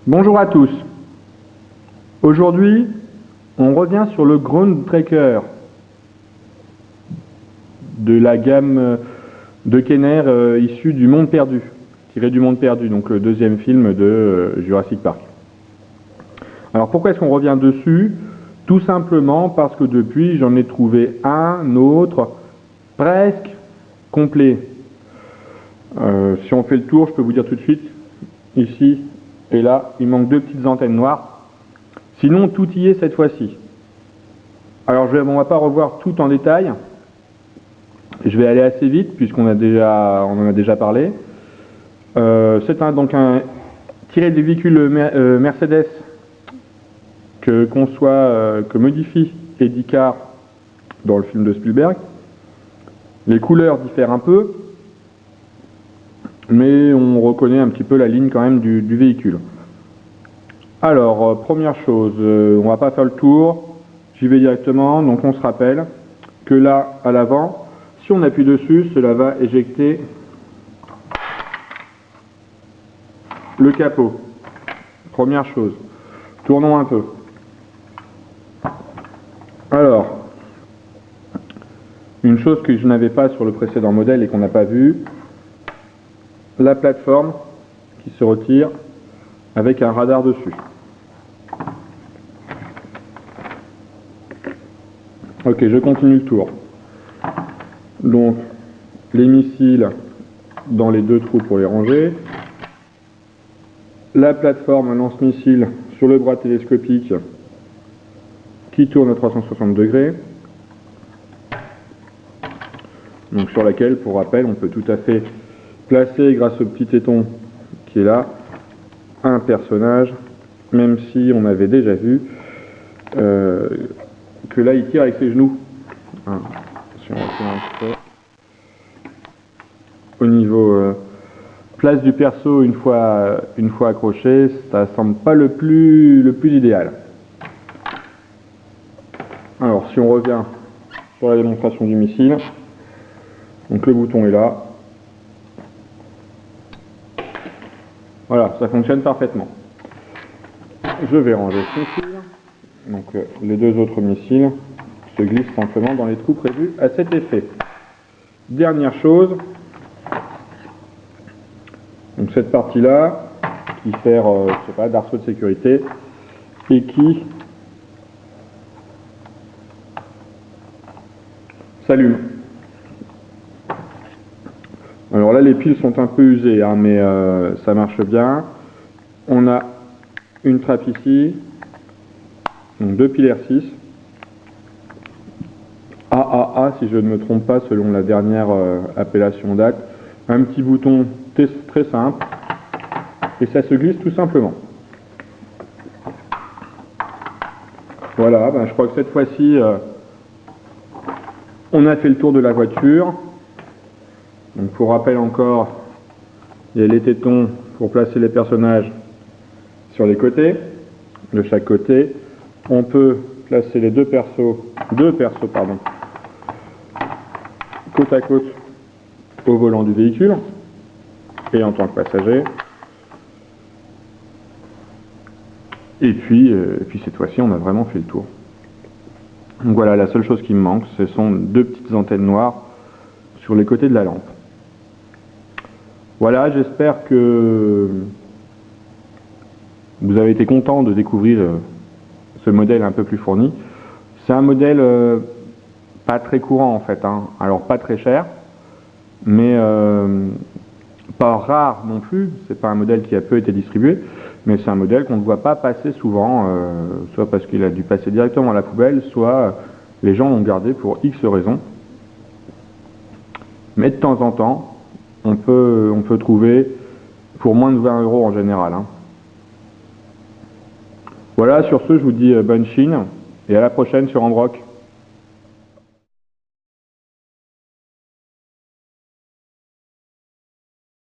Bonjour à tous. Aujourd'hui, on revient sur le Groundbreaker de la gamme de Kenner issue du Monde Perdu, tiré du Monde Perdu, donc le deuxième film de Jurassic Park. Alors pourquoi est-ce qu'on revient dessus? Tout simplement parce que depuis, j'en ai trouvé un autre presque complet. Si on fait le tour, je peux vous dire tout de suite, ici et là, il manque deux petites antennes noires. Sinon, tout y est cette fois-ci. Alors, on ne va pas revoir tout en détail. Je vais aller assez vite, puisqu'on en a déjà parlé. C'est donc un tiré des véhicules Mercedes que modifie Eddie Carr dans le film de Spielberg. Les couleurs diffèrent un peu, mais on reconnaît un petit peu la ligne quand même du véhicule. Alors, première chose, on va pas faire le tour, j'y vais directement. Donc on se rappelle que là, à l'avant, si on appuie dessus, cela va éjecter le capot. Première chose. Tournons un peu. Alors, une chose que je n'avais pas sur le précédent modèle et qu'on n'a pas vu, la plateforme qui se retire avec un radar dessus. Ok, je continue le tour. Donc, les missiles dans les deux trous pour les ranger. La plateforme à lance-missile sur le bras télescopique qui tourne à 360 degrés. Donc, sur laquelle, pour rappel, on peut tout à fait placer, grâce au petit téton qui est là, un personnage, même si on avait déjà vu que là il tire avec ses genoux. Si on retire un petit peu. Au niveau place du perso, une fois accroché, ça semble pas le plus idéal. Alors si on revient sur la démonstration du missile, donc le bouton est là. Voilà, ça fonctionne parfaitement. Je vais ranger ce missile. Donc les deux autres missiles se glissent simplement dans les trous prévus à cet effet. Dernière chose, donc cette partie-là, qui sert, je sais pas, d'arceau de sécurité, et qui s'allume. Alors là, les piles sont un peu usées, hein, mais ça marche bien. On a une trappe ici, donc deux piles R6, AAA si je ne me trompe pas selon la dernière appellation date, un petit bouton très simple, et ça se glisse tout simplement. Voilà, je crois que cette fois-ci, on a fait le tour de la voiture. Donc pour rappel encore, il y a les tétons pour placer les personnages sur les côtés, de chaque côté. On peut placer les deux persos, côte à côte au volant du véhicule et en tant que passager. Et puis cette fois-ci, on a vraiment fait le tour. Donc voilà, la seule chose qui me manque, ce sont deux petites antennes noires sur les côtés de la lampe. Voilà, j'espère que vous avez été content de découvrir ce modèle un peu plus fourni. C'est un modèle pas très courant en fait, hein. Alors pas très cher, mais pas rare non plus. C'est pas un modèle qui a peu été distribué, mais c'est un modèle qu'on ne voit pas passer souvent, soit parce qu'il a dû passer directement à la poubelle, soit les gens l'ont gardé pour X raisons. Mais de temps en temps, on peut trouver pour moins de 20 € en général, hein. Voilà, sur ce, je vous dis bonne Chine et à la prochaine sur Androck.